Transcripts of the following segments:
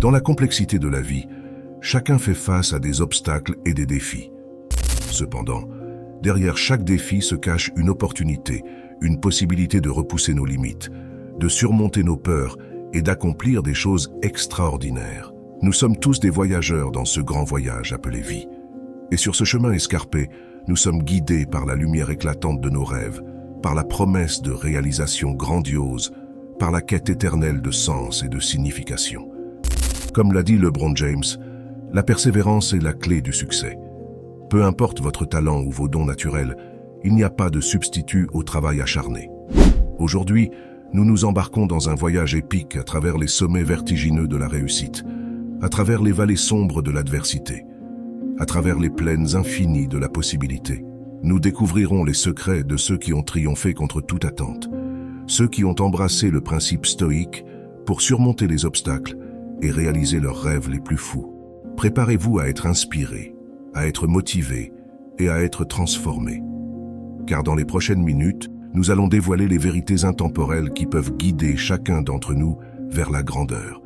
Dans la complexité de la vie, chacun fait face à des obstacles et des défis. Cependant, derrière chaque défi se cache une opportunité, une possibilité de repousser nos limites, de surmonter nos peurs et d'accomplir des choses extraordinaires. Nous sommes tous des voyageurs dans ce grand voyage appelé vie. Et sur ce chemin escarpé, nous sommes guidés par la lumière éclatante de nos rêves, par la promesse de réalisation grandiose, par la quête éternelle de sens et de signification. Comme l'a dit LeBron James, la persévérance est la clé du succès. Peu importe votre talent ou vos dons naturels, il n'y a pas de substitut au travail acharné. Aujourd'hui, nous nous embarquons dans un voyage épique à travers les sommets vertigineux de la réussite, à travers les vallées sombres de l'adversité, à travers les plaines infinies de la possibilité. Nous découvrirons les secrets de ceux qui ont triomphé contre toute attente, ceux qui ont embrassé le principe stoïque pour surmonter les obstacles et réaliser leurs rêves les plus fous. Préparez-vous à être inspiré, à être motivé et à être transformé. Car dans les prochaines minutes, nous allons dévoiler les vérités intemporelles qui peuvent guider chacun d'entre nous vers la grandeur.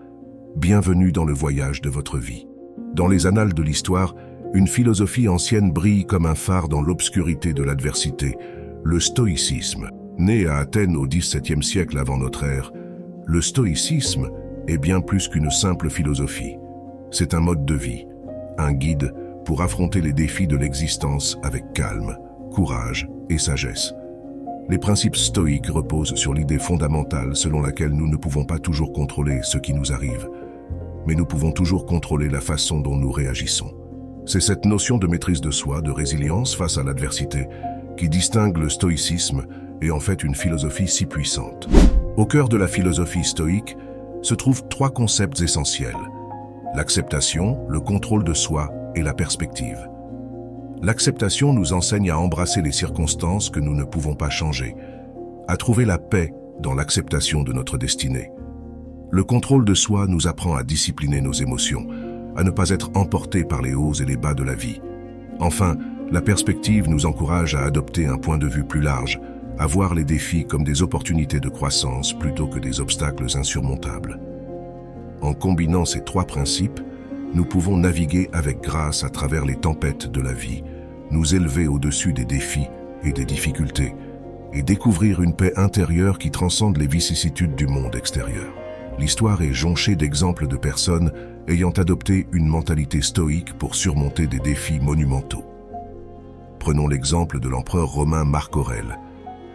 Bienvenue dans le voyage de votre vie. Dans les annales de l'histoire, une philosophie ancienne brille comme un phare dans l'obscurité de l'adversité, le stoïcisme. Né à Athènes au XVIIe siècle avant notre ère, le stoïcisme est bien plus qu'une simple philosophie. C'est un mode de vie, un guide pour affronter les défis de l'existence avec calme, courage et sagesse. Les principes stoïques reposent sur l'idée fondamentale selon laquelle nous ne pouvons pas toujours contrôler ce qui nous arrive, mais nous pouvons toujours contrôler la façon dont nous réagissons. C'est cette notion de maîtrise de soi, de résilience face à l'adversité, qui distingue le stoïcisme et en fait une philosophie si puissante. Au cœur de la philosophie stoïque se trouvent trois concepts essentiels: l'acceptation, le contrôle de soi et la perspective. L'acceptation nous enseigne à embrasser les circonstances que nous ne pouvons pas changer, à trouver la paix dans l'acceptation de notre destinée. Le contrôle de soi nous apprend à discipliner nos émotions, à ne pas être emportés par les hauts et les bas de la vie. Enfin, la perspective nous encourage à adopter un point de vue plus large, à voir les défis comme des opportunités de croissance plutôt que des obstacles insurmontables. En combinant ces trois principes, nous pouvons naviguer avec grâce à travers les tempêtes de la vie, nous élever au-dessus des défis et des difficultés, et découvrir une paix intérieure qui transcende les vicissitudes du monde extérieur. L'histoire est jonchée d'exemples de personnes ayant adopté une mentalité stoïque pour surmonter des défis monumentaux. Prenons l'exemple de l'empereur romain Marc Aurèle,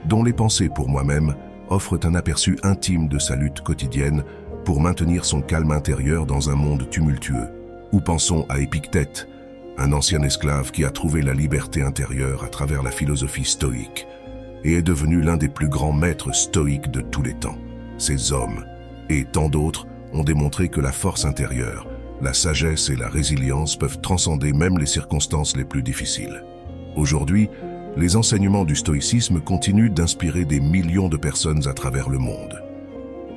dont les pensées pour moi-même offrent un aperçu intime de sa lutte quotidienne pour maintenir son calme intérieur dans un monde tumultueux. Ou pensons à Épictète, un ancien esclave qui a trouvé la liberté intérieure à travers la philosophie stoïque et est devenu l'un des plus grands maîtres stoïques de tous les temps. Ces hommes, et tant d'autres, ont démontré que la force intérieure, la sagesse et la résilience peuvent transcender même les circonstances les plus difficiles. Aujourd'hui, les enseignements du stoïcisme continuent d'inspirer des millions de personnes à travers le monde.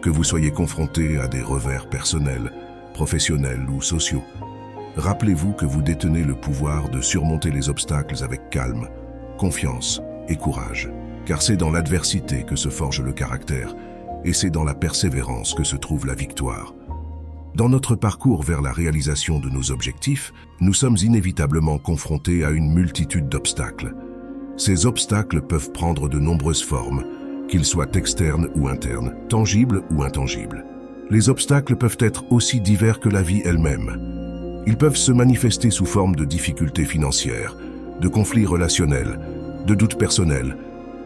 Que vous soyez confrontés à des revers personnels, professionnels ou sociaux, rappelez-vous que vous détenez le pouvoir de surmonter les obstacles avec calme, confiance et courage. Car c'est dans l'adversité que se forge le caractère, et c'est dans la persévérance que se trouve la victoire. Dans notre parcours vers la réalisation de nos objectifs, nous sommes inévitablement confrontés à une multitude d'obstacles. Ces obstacles peuvent prendre de nombreuses formes, qu'ils soient externes ou internes, tangibles ou intangibles. Les obstacles peuvent être aussi divers que la vie elle-même. Ils peuvent se manifester sous forme de difficultés financières, de conflits relationnels, de doutes personnels,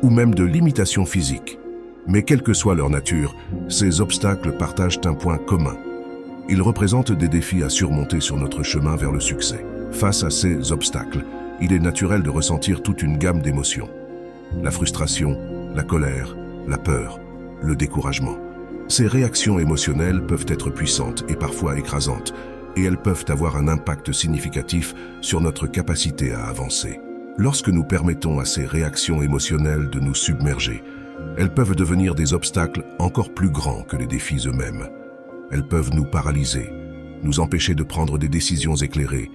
ou même de limitations physiques. Mais quelle que soit leur nature, ces obstacles partagent un point commun. Ils représentent des défis à surmonter sur notre chemin vers le succès. Face à ces obstacles, il est naturel de ressentir toute une gamme d'émotions. La frustration, la colère, la peur, le découragement. Ces réactions émotionnelles peuvent être puissantes et parfois écrasantes, et elles peuvent avoir un impact significatif sur notre capacité à avancer. Lorsque nous permettons à ces réactions émotionnelles de nous submerger, elles peuvent devenir des obstacles encore plus grands que les défis eux-mêmes. Elles peuvent nous paralyser, nous empêcher de prendre des décisions éclairées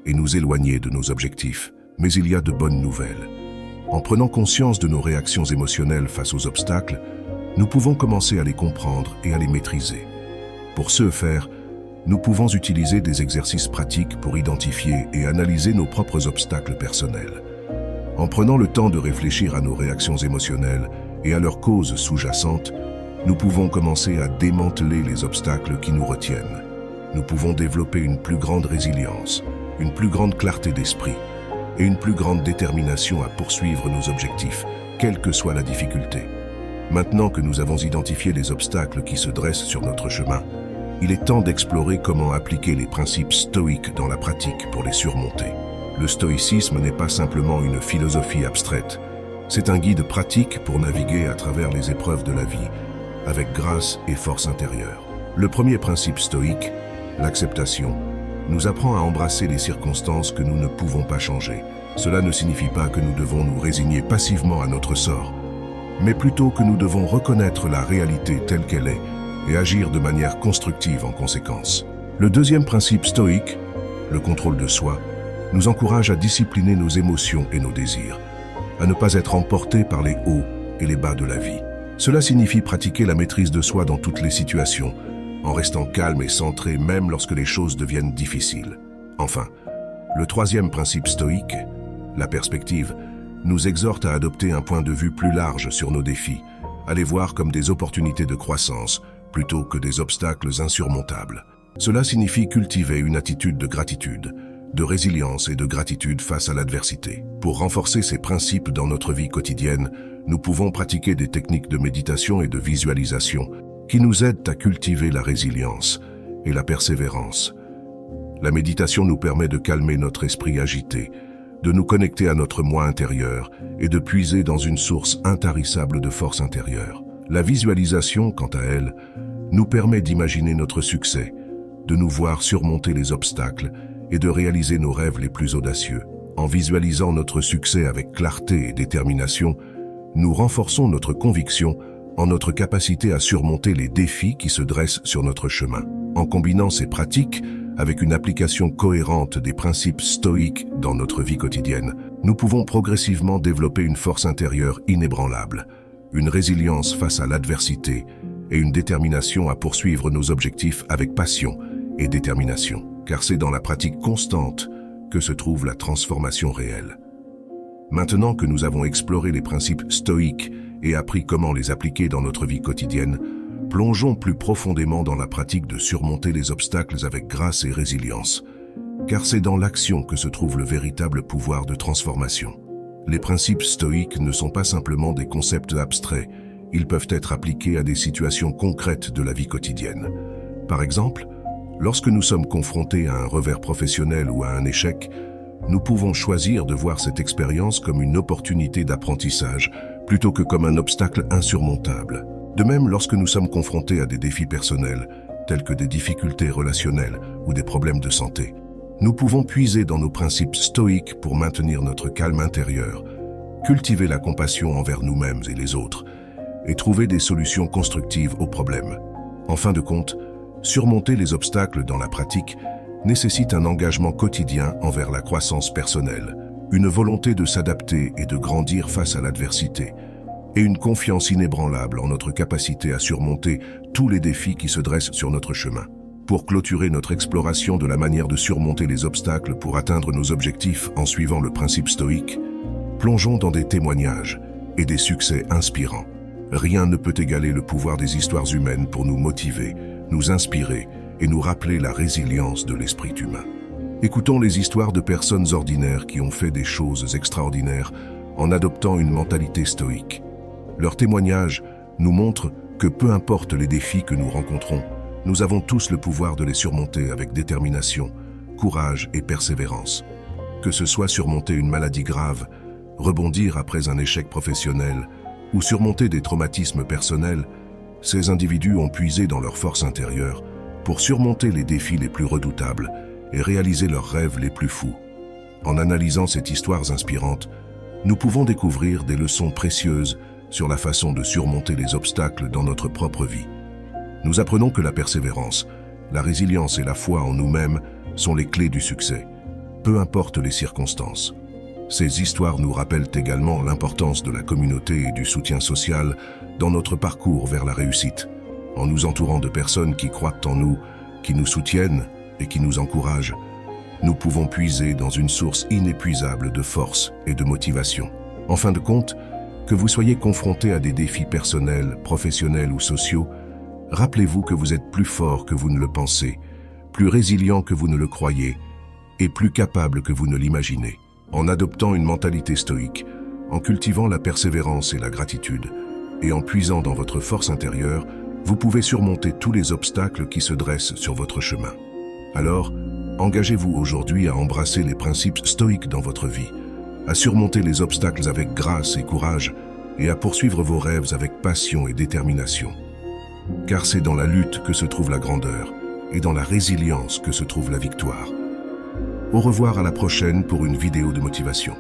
et nous éloigner de nos objectifs. Mais il y a de bonnes nouvelles. En prenant conscience de nos réactions émotionnelles face aux obstacles, nous pouvons commencer à les comprendre et à les maîtriser. Pour ce faire, nous pouvons utiliser des exercices pratiques pour identifier et analyser nos propres obstacles personnels. En prenant le temps de réfléchir à nos réactions émotionnelles et à leurs causes sous-jacentes, nous pouvons commencer à démanteler les obstacles qui nous retiennent. Nous pouvons développer une plus grande résilience, une plus grande clarté d'esprit et une plus grande détermination à poursuivre nos objectifs, quelle que soit la difficulté. Maintenant que nous avons identifié les obstacles qui se dressent sur notre chemin, il est temps d'explorer comment appliquer les principes stoïques dans la pratique pour les surmonter. Le stoïcisme n'est pas simplement une philosophie abstraite, c'est un guide pratique pour naviguer à travers les épreuves de la vie, avec grâce et force intérieure. Le premier principe stoïque, l'acceptation, nous apprend à embrasser les circonstances que nous ne pouvons pas changer. Cela ne signifie pas que nous devons nous résigner passivement à notre sort, mais plutôt que nous devons reconnaître la réalité telle qu'elle est et agir de manière constructive en conséquence. Le deuxième principe stoïque, le contrôle de soi, nous encourage à discipliner nos émotions et nos désirs, à ne pas être emportés par les hauts et les bas de la vie. Cela signifie pratiquer la maîtrise de soi dans toutes les situations, en restant calme et centré même lorsque les choses deviennent difficiles. Enfin, le troisième principe stoïque, la perspective, nous exhorte à adopter un point de vue plus large sur nos défis, à les voir comme des opportunités de croissance plutôt que des obstacles insurmontables. Cela signifie cultiver une attitude de gratitude, de résilience et de gratitude face à l'adversité. Pour renforcer ces principes dans notre vie quotidienne, nous pouvons pratiquer des techniques de méditation et de visualisation qui nous aident à cultiver la résilience et la persévérance. La méditation nous permet de calmer notre esprit agité, de nous connecter à notre moi intérieur et de puiser dans une source intarissable de force intérieure. La visualisation, quant à elle, nous permet d'imaginer notre succès, de nous voir surmonter les obstacles et de réaliser nos rêves les plus audacieux. En visualisant notre succès avec clarté et détermination, nous renforçons notre conviction en notre capacité à surmonter les défis qui se dressent sur notre chemin. En combinant ces pratiques avec une application cohérente des principes stoïques dans notre vie quotidienne, nous pouvons progressivement développer une force intérieure inébranlable, une résilience face à l'adversité et une détermination à poursuivre nos objectifs avec passion et détermination. Car c'est dans la pratique constante que se trouve la transformation réelle. Maintenant que nous avons exploré les principes stoïques et appris comment les appliquer dans notre vie quotidienne, plongeons plus profondément dans la pratique de surmonter les obstacles avec grâce et résilience, car c'est dans l'action que se trouve le véritable pouvoir de transformation. Les principes stoïques ne sont pas simplement des concepts abstraits, ils peuvent être appliqués à des situations concrètes de la vie quotidienne. Par exemple, lorsque nous sommes confrontés à un revers professionnel ou à un échec, nous pouvons choisir de voir cette expérience comme une opportunité d'apprentissage plutôt que comme un obstacle insurmontable. De même, lorsque nous sommes confrontés à des défis personnels, tels que des difficultés relationnelles ou des problèmes de santé, nous pouvons puiser dans nos principes stoïques pour maintenir notre calme intérieur, cultiver la compassion envers nous-mêmes et les autres, et trouver des solutions constructives aux problèmes. En fin de compte, surmonter les obstacles dans la pratique nécessite un engagement quotidien envers la croissance personnelle, une volonté de s'adapter et de grandir face à l'adversité, et une confiance inébranlable en notre capacité à surmonter tous les défis qui se dressent sur notre chemin. Pour clôturer notre exploration de la manière de surmonter les obstacles pour atteindre nos objectifs en suivant le principe stoïque, plongeons dans des témoignages et des succès inspirants. Rien ne peut égaler le pouvoir des histoires humaines pour nous motiver, nous inspirer et nous rappeler la résilience de l'esprit humain. Écoutons les histoires de personnes ordinaires qui ont fait des choses extraordinaires en adoptant une mentalité stoïque. Leurs témoignages nous montrent que peu importe les défis que nous rencontrons, nous avons tous le pouvoir de les surmonter avec détermination, courage et persévérance. Que ce soit surmonter une maladie grave, rebondir après un échec professionnel ou surmonter des traumatismes personnels, ces individus ont puisé dans leur force intérieure pour surmonter les défis les plus redoutables et réaliser leurs rêves les plus fous. En analysant ces histoires inspirantes, nous pouvons découvrir des leçons précieuses sur la façon de surmonter les obstacles dans notre propre vie. Nous apprenons que la persévérance, la résilience et la foi en nous-mêmes sont les clés du succès, peu importe les circonstances. Ces histoires nous rappellent également l'importance de la communauté et du soutien social dans notre parcours vers la réussite. En nous entourant de personnes qui croient en nous, qui nous soutiennent et qui nous encouragent, nous pouvons puiser dans une source inépuisable de force et de motivation. En fin de compte, que vous soyez confronté à des défis personnels, professionnels ou sociaux, rappelez-vous que vous êtes plus fort que vous ne le pensez, plus résilient que vous ne le croyez et plus capable que vous ne l'imaginez. En adoptant une mentalité stoïque, en cultivant la persévérance et la gratitude, et en puisant dans votre force intérieure, vous pouvez surmonter tous les obstacles qui se dressent sur votre chemin. Alors, engagez-vous aujourd'hui à embrasser les principes stoïques dans votre vie, à surmonter les obstacles avec grâce et courage, et à poursuivre vos rêves avec passion et détermination. Car c'est dans la lutte que se trouve la grandeur, et dans la résilience que se trouve la victoire. Au revoir à la prochaine pour une vidéo de motivation.